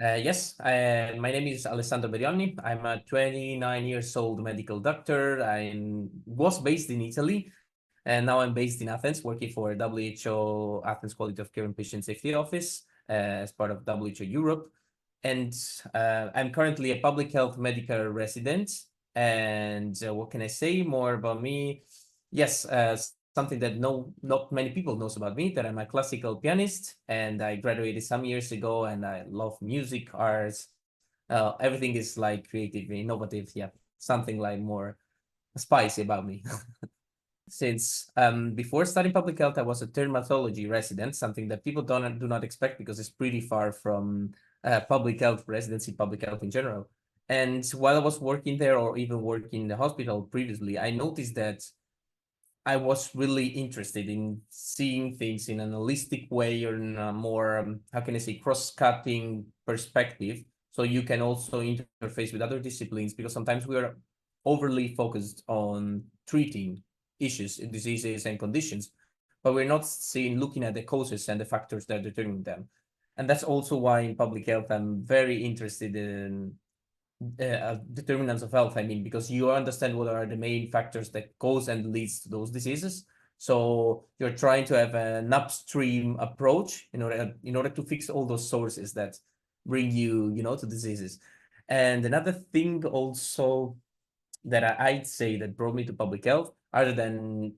Yes, my name is Alessandro Berionni. I'm a 29 years old medical doctor. I was based in Italy, and now I'm based in Athens, working for WHO Athens Quality of Care and Patient Safety Office as part of WHO Europe. And I'm currently a public health medical resident. And what can I say more about me? Yes, something that not many people knows about me, that I'm a classical pianist and I graduated some years ago and I love music, arts. Everything is like creative, innovative. Yeah, something like more spicy about me. Since before studying public health, I was a dermatology resident, something that people do not expect because it's pretty far from public health residency, public health in general. And while I was working there or even working in the hospital previously, I noticed that I was really interested in seeing things in an holistic way or in a more, how can I say, cross-cutting perspective. So you can also interface with other disciplines because sometimes we are overly focused on treating issues, diseases, and conditions, but we're not looking at the causes and the factors that determine them. And that's also why in public health, I'm very interested in determinants of health. I mean, because you understand what are the main factors that cause and leads to those diseases. So you're trying to have an upstream approach in order to fix all those sources that bring you to diseases. And another thing also that I'd say that brought me to public health, other than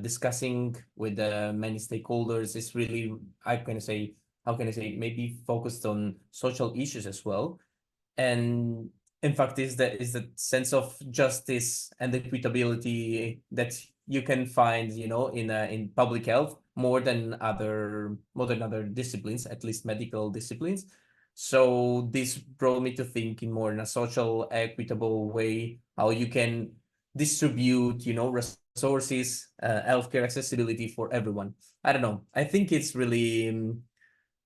discussing with many stakeholders, is really how can I say maybe focused on social issues as well, and in fact is the sense of justice and equitability that you can find in public health more than other disciplines, at least medical disciplines. So this brought me to think in more in a social equitable way how you can distribute resources, healthcare accessibility for everyone. I don't know, I think it's really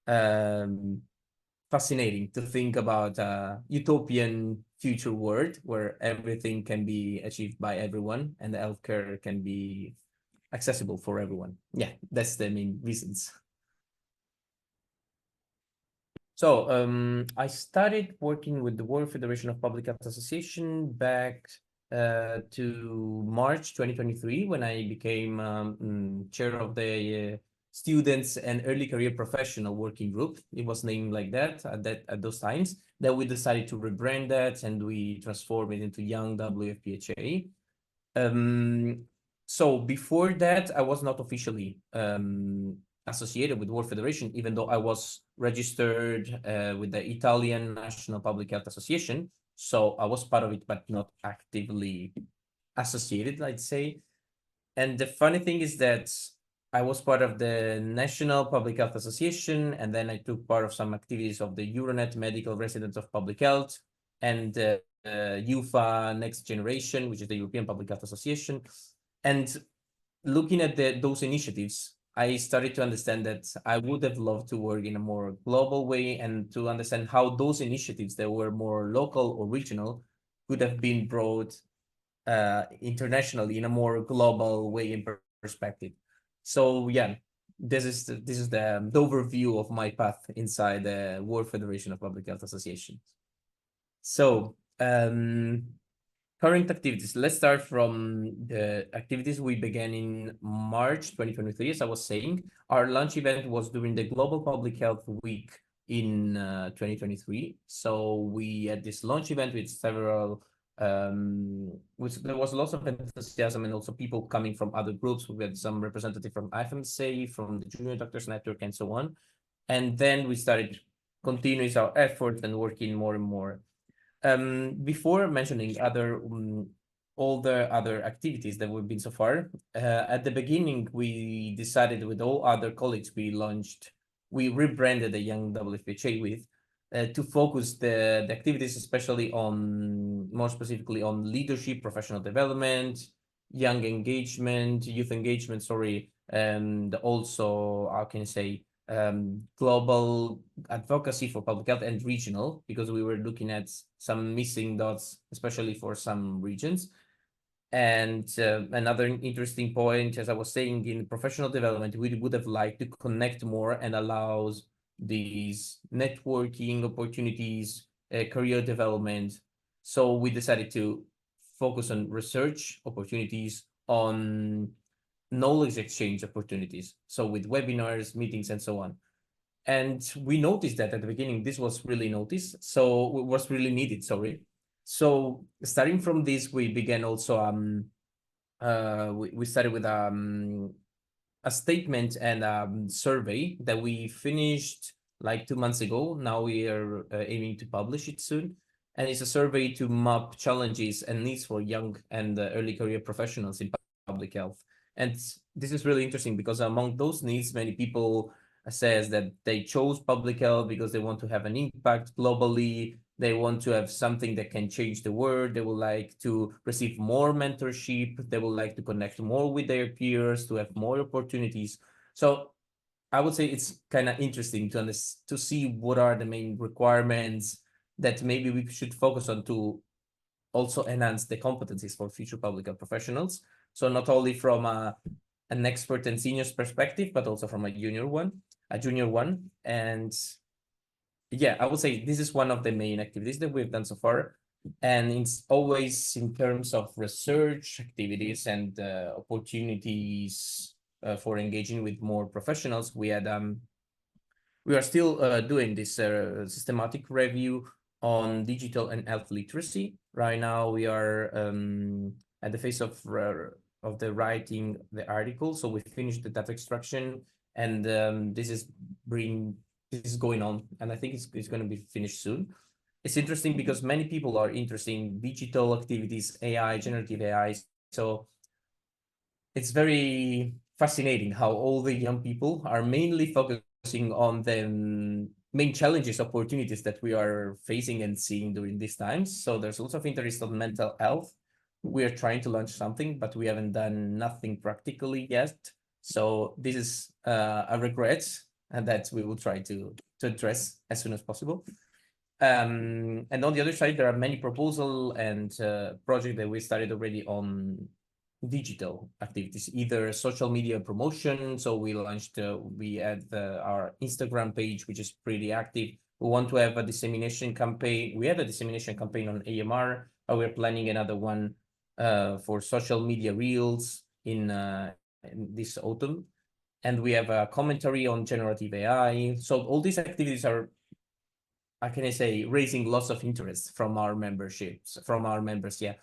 um fascinating to think about a utopian future world where everything can be achieved by everyone and the healthcare can be accessible for everyone. Yeah, that's the main reasons. So I started working with the World Federation of Public Health Association back to March 2023 when I became chair of the Students and Early Career Professional Working Group. It was named like that at those times. Then we decided to rebrand that and we transformed it into Young WFPHA. Um, so before that, I was not officially associated with World Federation, even though I was registered with the Italian National Public Health Association. So I was part of it, but not actively associated, I'd say. And the funny thing is that I was part of the National Public Health Association, and then I took part of some activities of the Euronet Medical Residents of Public Health and UFA Next Generation, which is the European Public Health Association. And looking at those initiatives, I started to understand that I would have loved to work in a more global way and to understand how those initiatives that were more local or regional could have been brought internationally in a more global way in perspective. So yeah, this is the overview of my path inside the World Federation of Public Health Associations. So current activities. Let's start from the activities we began in March 2023. As I was saying, our launch event was during the Global Public Health Week in 2023. So we had this launch event with several there was lots of enthusiasm and also people coming from other groups. We had some representative from IFMSA, from the Junior Doctors Network, and so on. And then we started continuing our efforts and working more and more. Before mentioning all the other activities that we've been so far, at the beginning, we decided with all other colleagues, we rebranded the Young WFPHA with to focus the activities, especially more specifically on leadership, professional development, young engagement, youth engagement, sorry, and also, how can I say, global advocacy for public health and regional, because we were looking at some missing dots, especially for some regions. And another interesting point, as I was saying, in professional development, we would have liked to connect more and allows these networking opportunities, career development. So we decided to focus on research opportunities, on knowledge exchange opportunities. So with webinars, meetings, and so on. And we noticed that at the beginning, this was really noticed. So it was really needed, sorry. So starting from this, we began also, we started with a statement and survey that we finished like 2 months ago. Now we are aiming to publish it soon. And it's a survey to map challenges and needs for young and early career professionals in public health. And this is really interesting because among those needs, many people says that they chose public health because they want to have an impact globally. They want to have something that can change the world. They would like to receive more mentorship. They would like to connect more with their peers, to have more opportunities. So I would say it's kind of interesting to see what are the main requirements that maybe we should focus on to also enhance the competencies for future public health professionals. So not only from an expert and seniors perspective, but also from a junior one. And yeah, I would say this is one of the main activities that we've done so far. And it's always in terms of research activities and opportunities for engaging with more professionals. We are still doing this systematic review on digital and health literacy. Right now, we are at the phase of the writing the article. So we finished the data extraction, and this is going on, and I think it's going to be finished soon. It's interesting because many people are interested in digital activities, AI, generative AI. So it's very fascinating how all the young people are mainly focusing on the main challenges, opportunities that we are facing and seeing during these times. So there's lots of interest on mental health. We are trying to launch something, but we haven't done nothing practically yet. So this is a regret, and that we will try to address as soon as possible. And on the other side, there are many proposals and projects that we started already on digital activities, either social media promotion. So we launched, we had our Instagram page, which is pretty active. We want to have a dissemination campaign. We had a dissemination campaign on AMR. We're planning another one for social media reels in this autumn. And we have a commentary on generative AI. So all these activities are, how can I say, raising lots of interest from our members. Yeah.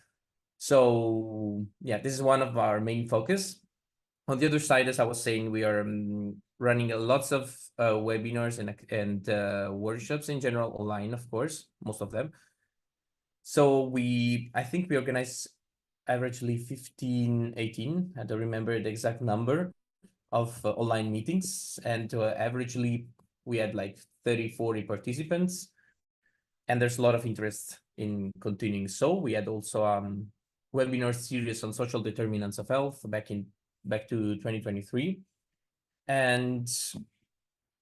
So yeah, this is one of our main focus. On the other side, as I was saying, we are running lots of webinars and workshops in general online, of course, most of them. So I think we organize averagely 15, 18, I don't remember the exact number of online meetings. And averagely, we had like 30, 40 participants. And there's a lot of interest in continuing. So we had also webinar series on social determinants of health back to 2023. And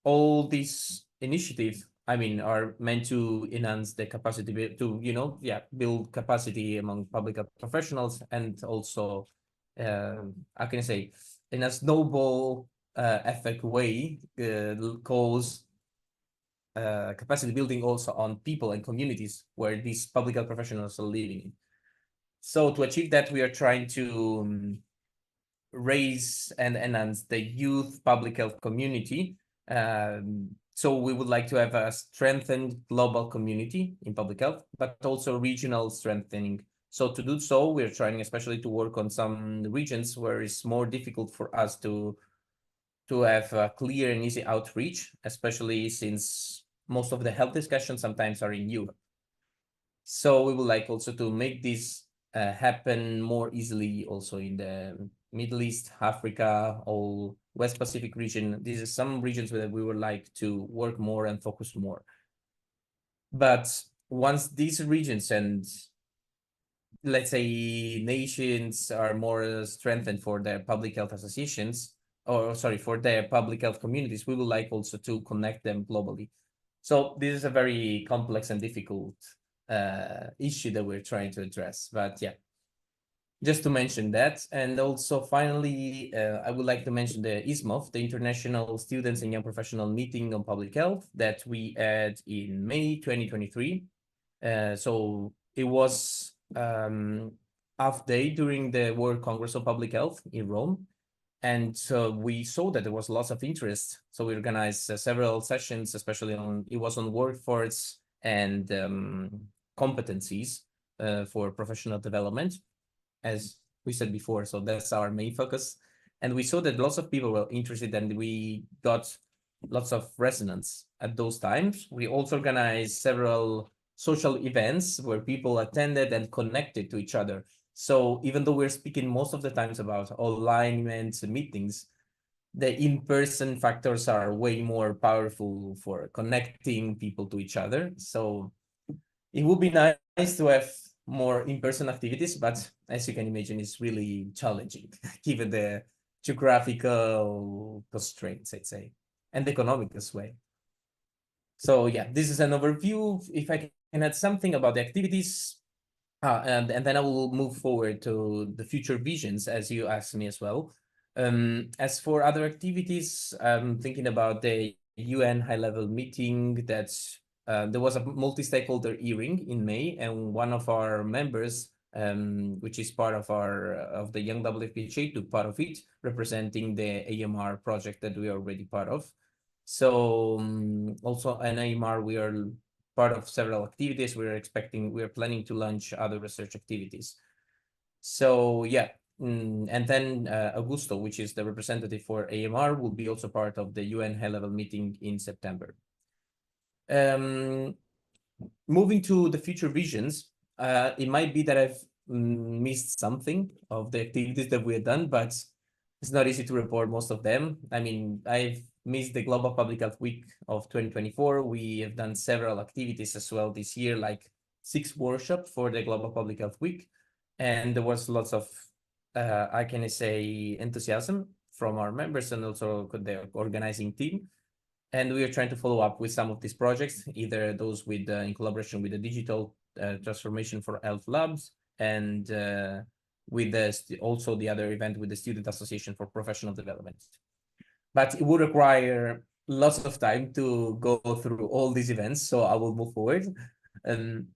all these initiatives, I mean, are meant to enhance the capacity to, build capacity among public health professionals, and also, how can I say, in a snowball effect way, cause capacity building also on people and communities where these public health professionals are living in. So to achieve that, we are trying to raise and enhance the youth public health community. So we would like to have a strengthened global community in public health, but also regional strengthening. So to do so, we're trying especially to work on some regions where it's more difficult for us to have a clear and easy outreach, especially since most of the health discussions sometimes are in Europe. So we would like also to make this happen more easily also in the Middle East, Africa, all West Pacific region. These are some regions where we would like to work more and focus more. But once these regions and, let's say, nations are more strengthened for their public health associations, for their public health communities, we would like also to connect them globally. So this is a very complex and difficult issue that we're trying to address. But yeah, just to mention that. And also, finally, I would like to mention the ISMOF, the International Students and Young Professional Meeting on Public Health, that we had in May 2023. So it was half day during the World Congress of Public Health in Rome. And so we saw that there was lots of interest. So we organized several sessions, especially it was on workforce and competencies for professional development, as we said before. So that's our main focus. And we saw that lots of people were interested, and we got lots of resonance at those times. We also organized several social events where people attended and connected to each other. So even though we're speaking most of the times about online events and meetings, the in-person factors are way more powerful for connecting people to each other. So it would be nice to have more in-person activities, but as you can imagine, it's really challenging given the geographical constraints, I'd say, and economic as well. So yeah, this is an overview. If I can add something about the activities, and then I will move forward to the future visions, as you asked me as well. As for other activities, I'm thinking about the UN high-level meeting that there was a multi-stakeholder hearing in May, and one of our members, which is part of the Young WFPHA, took part of it, representing the AMR project that we are already part of. So also an AMR, we are part of several activities. We are planning to launch other research activities. So yeah, and then Augusto, which is the representative for AMR, will be also part of the UN high-level meeting in September. Moving to the future visions, it might be that I've missed something of the activities that we have done, but it's not easy to report most of them. I mean, I've missed the Global Public Health Week of 2024. We have done several activities as well this year, like 6 workshops for the Global Public Health Week. And there was lots of, I can say, enthusiasm from our members and also the organizing team. And we are trying to follow up with some of these projects, either those with in collaboration with the Digital Transformation for Health Labs, and with also the other event with the Student Association for Professional Development. But it would require lots of time to go through all these events, so I will move forward. In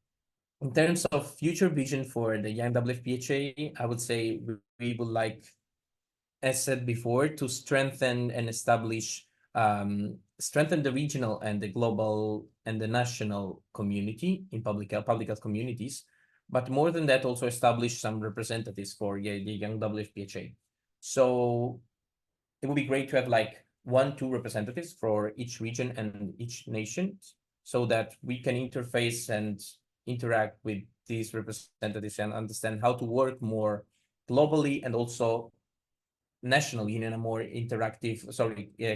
terms of future vision for the Young WFPHA, I would say we would like, as said before, to strengthen and establish, strengthen the regional and the global and the national community in public health communities. But more than that, also establish some representatives for the Young WFPHA. So it would be great to have like 1-2 representatives for each region and each nation, so that we can interface and interact with these representatives and understand how to work more globally and also nationally in a more interactive,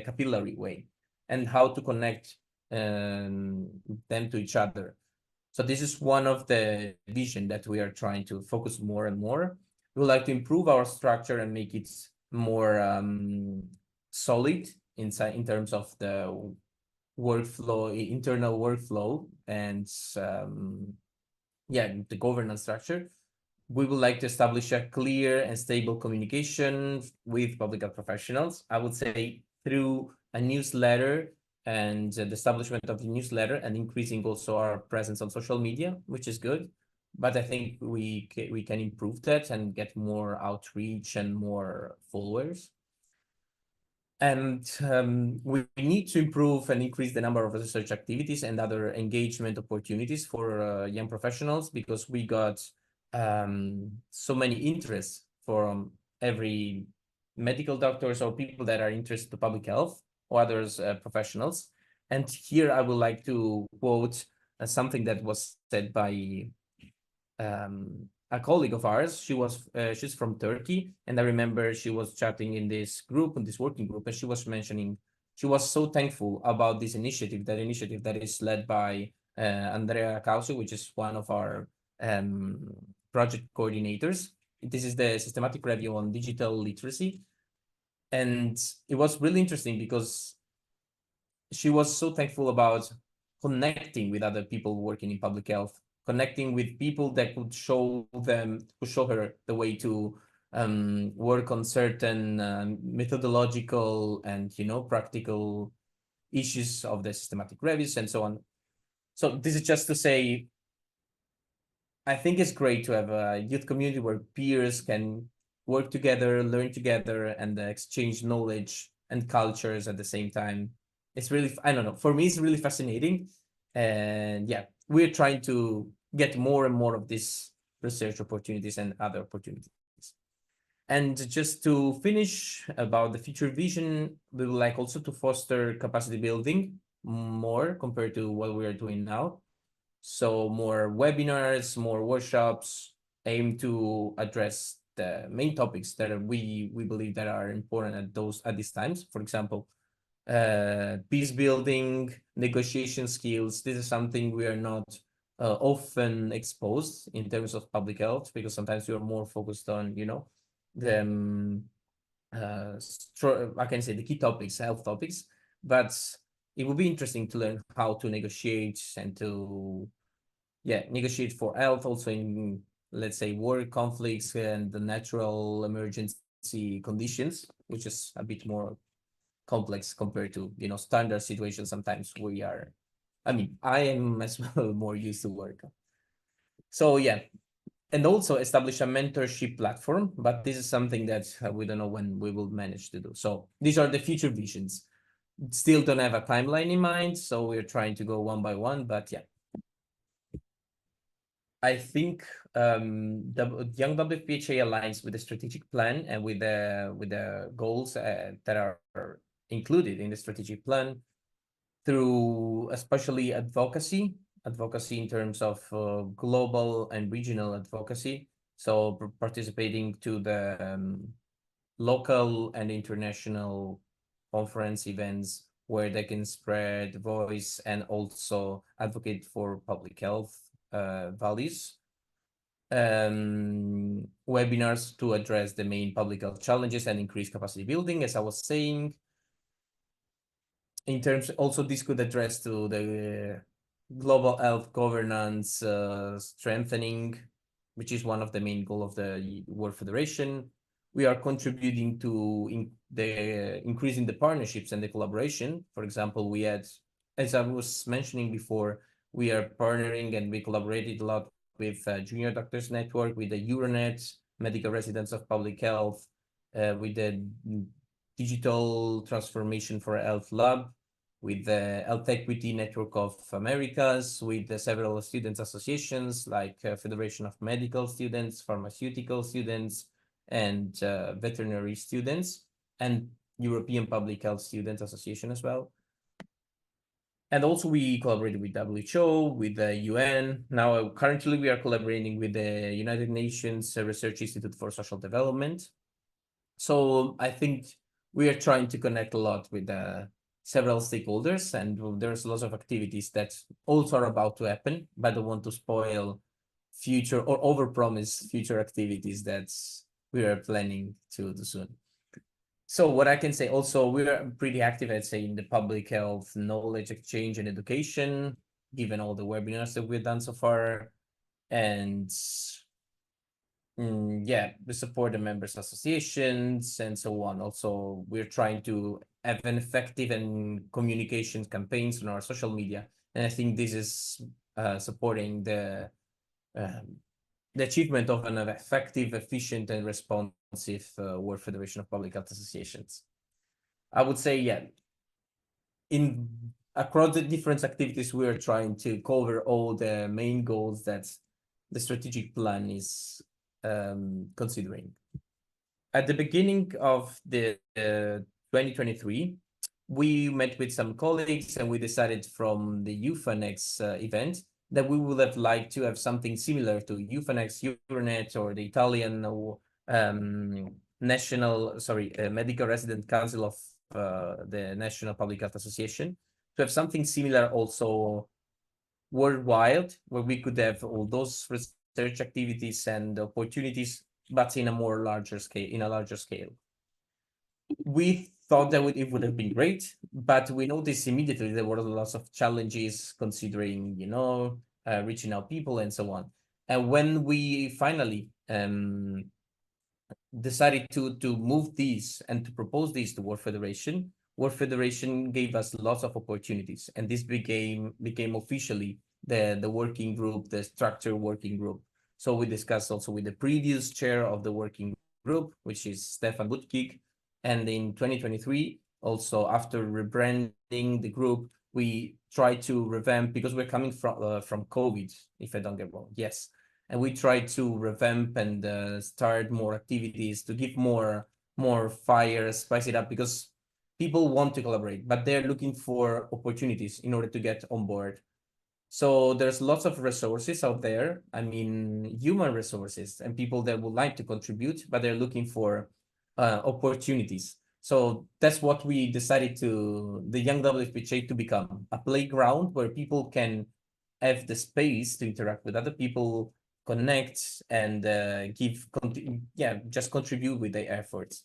capillary way, and how to connect them to each other. So this is one of the vision that we are trying to focus more and more. We would like to improve our structure and make it more solid in terms of the workflow, internal workflow, and the governance structure. We would like to establish a clear and stable communication with public health professionals. I would say through a newsletter and the establishment of the newsletter, and increasing also our presence on social media, which is good. But I think we can improve that and get more outreach and more followers. And we need to improve and increase the number of research activities and other engagement opportunities for young professionals, because we got so many interests from every medical doctors or people that are interested in public health or others professionals. And here I would like to quote something that was said by a colleague of ours. She's from Turkey, and I remember she was chatting in this group, in this working group, and she was mentioning she was so thankful about this initiative, that is led by Andrea Causi, which is one of our project coordinators. This is the systematic review on digital literacy. And it was really interesting because she was so thankful about connecting with other people working in public health, connecting with people that could show her the way to work on certain methodological and practical issues of the systematic reviews and so on. So this is just to say, I think it's great to have a youth community where peers can work together, learn together, and exchange knowledge and cultures at the same time. It's really, I don't know, for me, it's really fascinating. And yeah, we're trying to get more and more of these research opportunities and other opportunities. And just to finish about the future vision, we would like also to foster capacity building more compared to what we are doing now. So more webinars, more workshops aim to address the main topics that we believe that are important at these times. For example, peace building, negotiation skills. This is something we are not often exposed in terms of public health, because sometimes we are more focused on, the I can say the key topics, health topics, but it would be interesting to learn how to negotiate and to negotiate for health also in, let's say, war conflicts and the natural emergency conditions, which is a bit more complex compared to standard situations. Sometimes I am as well more used to work. So yeah, and also establish a mentorship platform, but this is something that we don't know when we will manage to do. So these are the future visions. Still don't have a timeline in mind, so we're trying to go one by one, but yeah. I think the Young WFPHA aligns with the strategic plan and with the goals that are included in the strategic plan, through especially advocacy in terms of global and regional advocacy. So participating to the local and international conference events where they can spread voice and also advocate for public health values. Webinars to address the main public health challenges and increase capacity building, as I was saying. In terms, also this could address to the global health governance strengthening, which is one of the main goals of the World Federation. We are contributing to increasing the partnerships and the collaboration. For example, we had, as I was mentioning before, we are partnering and we collaborated a lot with Junior Doctors Network, with the Euronet, Medical Residents of Public Health, with the Digital Transformation for Health Lab, with the Health Equity Network of Americas, with several students associations like Federation of Medical Students, Pharmaceutical Students, and Veterinary Students, and European Public Health Students Association as well. And also we collaborated with WHO, with the UN. Now, currently we are collaborating with the United Nations Research Institute for Social Development. So I think we are trying to connect a lot with several stakeholders, and there's lots of activities that also are about to happen, but I don't want to spoil future or overpromise future activities that we are planning to do soon. So what I can say also, we are pretty active, I'd say, in the public health knowledge exchange and education, given all the webinars that we've done so far. And yeah, we support the members associations and so on. Also, we're trying to have an effective and communication campaigns on our social media. And I think this is supporting the achievement of an effective, efficient, and responsive World Federation of Public Health Associations. I would say, yeah, across the different activities, we are trying to cover all the main goals that the strategic plan is considering. At the beginning of the 2023, we met with some colleagues and we decided from the UFANEX event that we would have liked to have something similar to UFANEX, Euronet, or the Italian Medical Resident Council of the National Public Health Association, to have something similar also worldwide, where we could have all those research activities and opportunities, but in a larger scale. We thought that it would have been great, but we noticed immediately there were lots of challenges considering, reaching out people and so on. And when we finally decided to move these and to propose these to World Federation gave us lots of opportunities, and this became officially the working group, the structure working group. So we discussed also with the previous chair of the working group, which is Stefan Butkig, and in 2023, also after rebranding the group, we tried to revamp because we're coming from COVID, if I don't get wrong. Yes, and we try to revamp and start more activities to give more fire, spice it up, because people want to collaborate, but they're looking for opportunities in order to get on board. So there's lots of resources out there. I mean, human resources and people that would like to contribute, but they're looking for opportunities. So that's what we decided the Young WFPHA to become, a playground where people can have the space to interact with other people, connect, and just contribute with their efforts.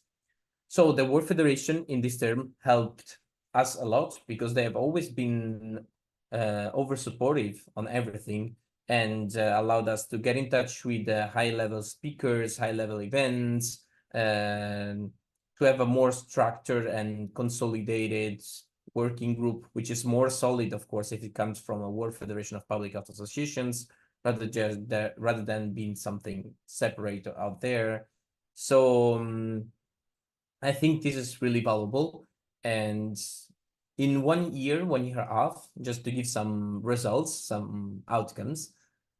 So the World Federation in this term helped us a lot because they have always been over supportive on everything, and allowed us to get in touch with high-level speakers, high-level events, to have a more structured and consolidated working group, which is more solid, of course, if it comes from a World Federation of Public Health Associations, rather than being something separate out there. So I think this is really valuable. And in 1 year, 1.5 years, just to give some results, some outcomes,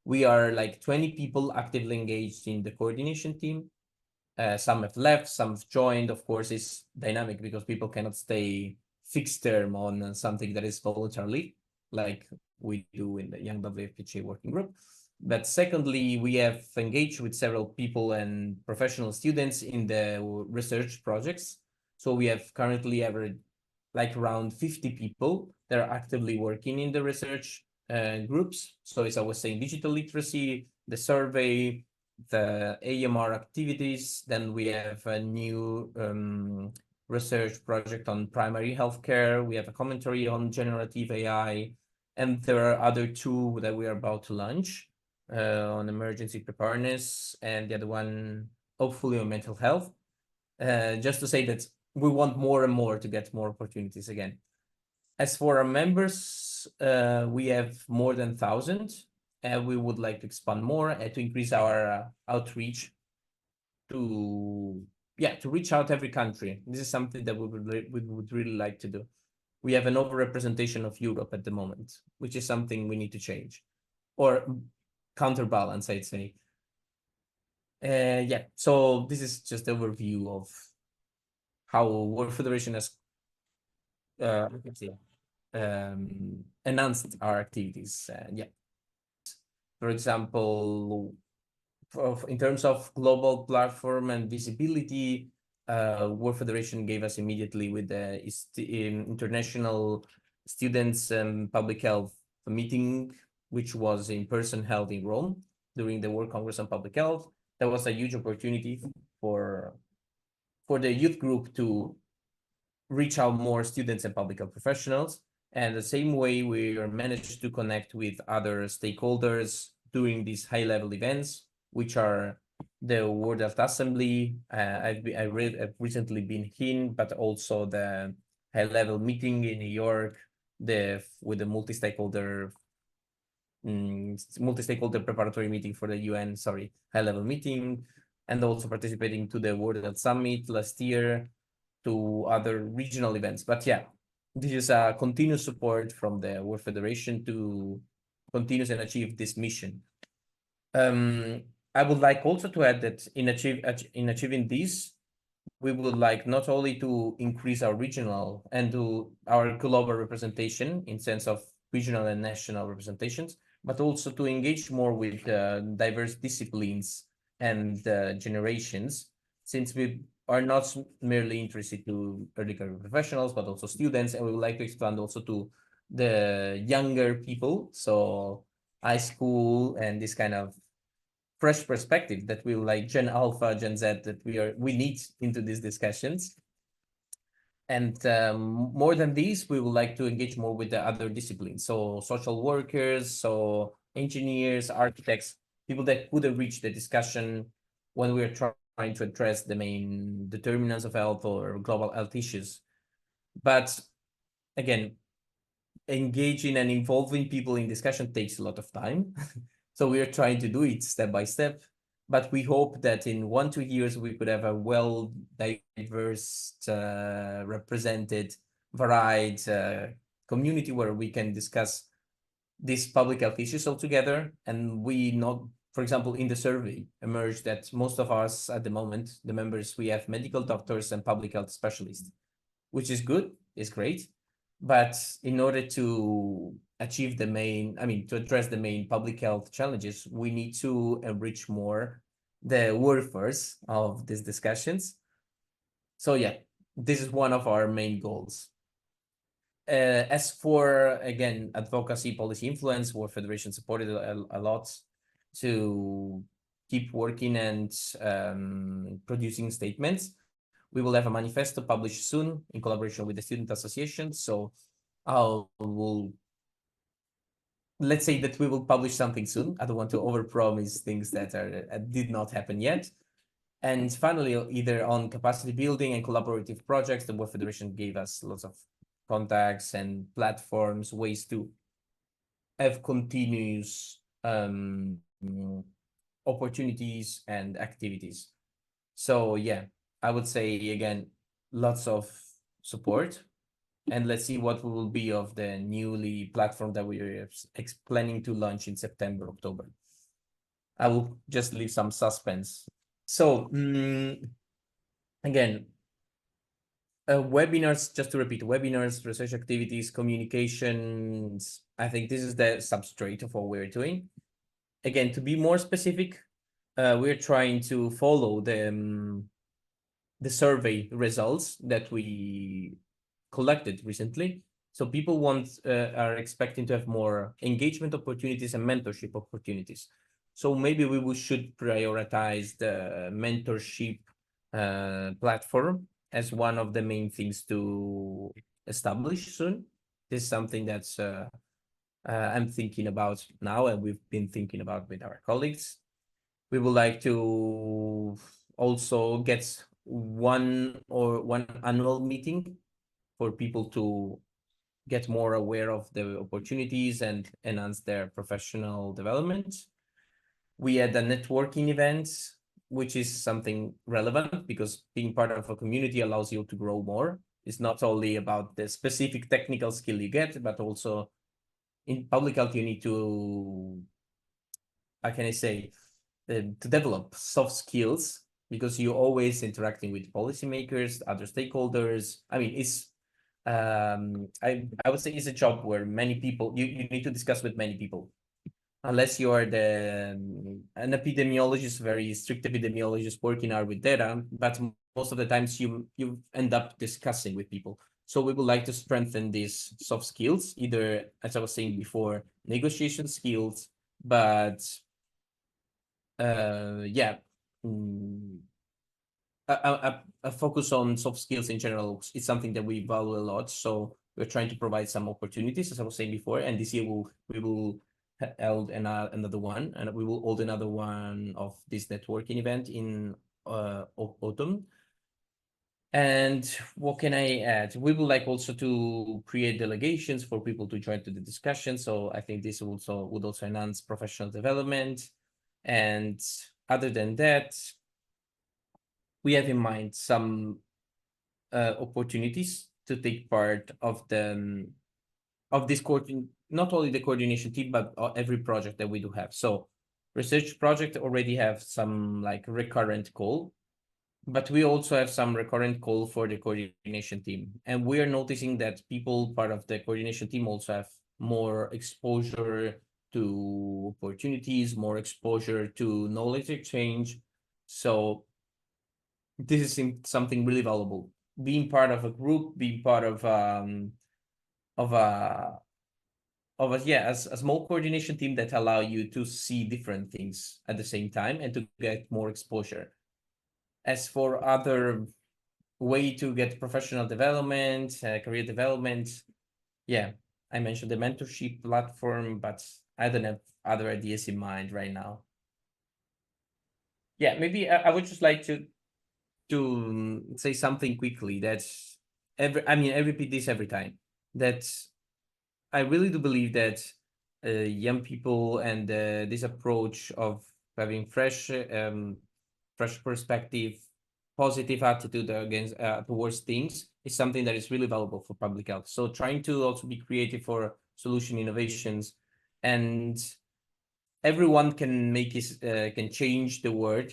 we are like 20 people actively engaged in the coordination team. Some have left, some have joined. Of course, it's dynamic because people cannot stay fixed term on something that is voluntarily, like we do in the Young WFPHA working group. But secondly, we have engaged with several people and professional students in the research projects. So we have currently like around 50 people that are actively working in the research groups. So as I was saying, digital literacy, the survey, the AMR activities. Then we have a new research project on primary healthcare. We have a commentary on generative AI, and there are other two that we are about to launch on emergency preparedness, and the other one hopefully on mental health. Just to say that we want more and more to get more opportunities again. As for our members, we have more than 1,000, and we would like to expand more and to increase our outreach to reach out every country. This is something that we would really like to do. We have an overrepresentation of Europe at the moment, which is something we need to change or counterbalance, I'd say. So this is just an overview of how World Federation has enhanced our activities. For example, in terms of global platform and visibility, World Federation gave us immediately with the International Students Public Health meeting, which was in person held in Rome during the World Congress on Public Health. That was a huge opportunity for the youth group to reach out more students and public health professionals. And the same way we managed to connect with other stakeholders during these high-level events, which are the World Health Assembly. I've recently been in, but also the high-level meeting in New York, with the multi-stakeholder preparatory meeting for the UN, high-level meeting, and also participating to the World Health Summit last year, to other regional events. But yeah, this is a continuous support from the World Federation to continue and achieve this mission. I would like also to add that in achieving this, we would like not only to increase our regional and to our global representation in sense of regional and national representations, but also to engage more with diverse disciplines and generations, since we are not merely interested to early career professionals, but also students, and we would like to expand also to the younger people, so high school and this kind of fresh perspective that we like Gen Alpha, Gen Z, that we need into these discussions. And more than these, we would like to engage more with the other disciplines, so social workers, so engineers, architects, people that couldn't reach the discussion when we were trying to address the main determinants of health or global health issues. But again, engaging and involving people in discussion takes a lot of time. So we are trying to do it step by step. But we hope that in 1-2 years, we could have a well diverse, represented, varied community where we can discuss these public health issues altogether. And we not, for example, in the survey emerged that most of us at the moment, the members, we have medical doctors and public health specialists, which is good, is great. But in order to achieve the main, I mean, to address the main public health challenges, we need to enrich more the workforce of these discussions. So yeah, this is one of our main goals. As for, again, advocacy, policy influence, World Federation supported a lot to keep working and producing statements. We will have a manifesto published soon in collaboration with the student association. So let's say that we will publish something soon. I don't want to overpromise things that did not happen yet. And finally, either on capacity building and collaborative projects, the World Federation gave us lots of contacts and platforms, ways to have continuous opportunities and activities. So yeah, I would say again, lots of support, and let's see what will be of the newly platform that we are planning to launch in September, October. I will just leave some suspense. So again, webinars, just to repeat, webinars, research activities, communications. I think this is the substrate of what we're doing. Again, to be more specific, we're trying to follow the survey results that we collected recently. So people are expecting to have more engagement opportunities and mentorship opportunities. So maybe we should prioritize the mentorship platform as one of the main things to establish soon. This is something that's I'm thinking about now, and we've been thinking about with our colleagues. We would like to also get one annual meeting for people to get more aware of the opportunities and enhance their professional development. We had a networking event, which is something relevant because being part of a community allows you to grow more. It's not only about the specific technical skill you get, but also in public health, you need to, how can I say, to develop soft skills because you're always interacting with policymakers, other stakeholders. I mean, it's I would say it's a job where many people you need to discuss with many people, unless you are an epidemiologist, very strict epidemiologist working out with data, but most of the times you end up discussing with people. So we would like to strengthen these soft skills, either, as I was saying before, negotiation skills, but yeah, a focus on soft skills in general is something that we value a lot. So we're trying to provide some opportunities, as I was saying before, and this year we will hold another one, and we will hold another one of this networking event in autumn. And what can I add? We would like also to create delegations for people to join to the discussion. So I think this would also enhance professional development. And other than that, we have in mind some opportunities to take part of this not only the coordination team, but every project that we do have. So research project already have some like recurrent call, but we also have some recurrent call for the coordination team. And we are noticing that people part of the coordination team also have more exposure to opportunities, more exposure to knowledge exchange. So this is something really valuable. Being part of a group, being part of a a small coordination team that allow you to see different things at the same time and to get more exposure. As for other way to get professional development, career development, yeah, I mentioned the mentorship platform, but I don't have other ideas in mind right now. Yeah, maybe I would just like to say something quickly. That's I mean, I repeat this every time. That I really do believe that young people and this approach of having fresh perspective, positive attitude against towards things is something that is really valuable for public health. So trying to also be creative for solution innovations, and everyone can make his can change the world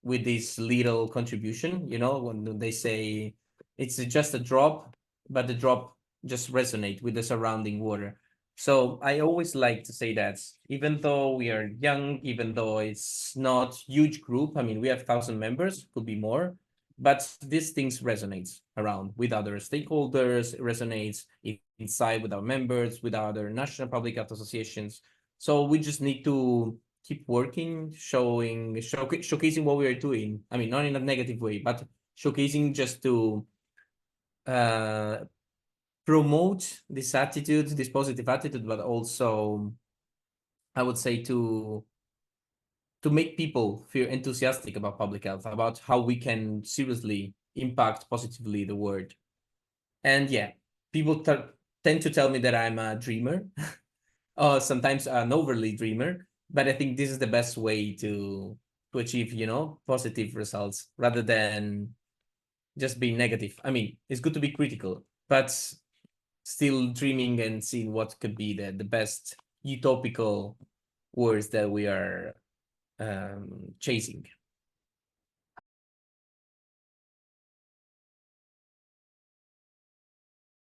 with this little contribution. You know, when they say it's just a drop, but the drop just resonate with the surrounding water. So I always like to say that even though we are young, even though it's not huge group, I mean we have 1,000 members, could be more, but these things resonates around with other stakeholders, resonates inside with our members, with other national public health associations. So we just need to keep working, showcasing what we are doing. I mean, not in a negative way, but showcasing just to uh, promote this attitude, this positive attitude, but also I would say to make people feel enthusiastic about public health, about how we can seriously impact positively the world. And yeah, people tend to tell me that I'm a dreamer, sometimes an overly dreamer, but I think this is the best way to achieve, positive results rather than just being negative. I mean, it's good to be critical, but still dreaming and seeing what could be the best utopical words that we are chasing.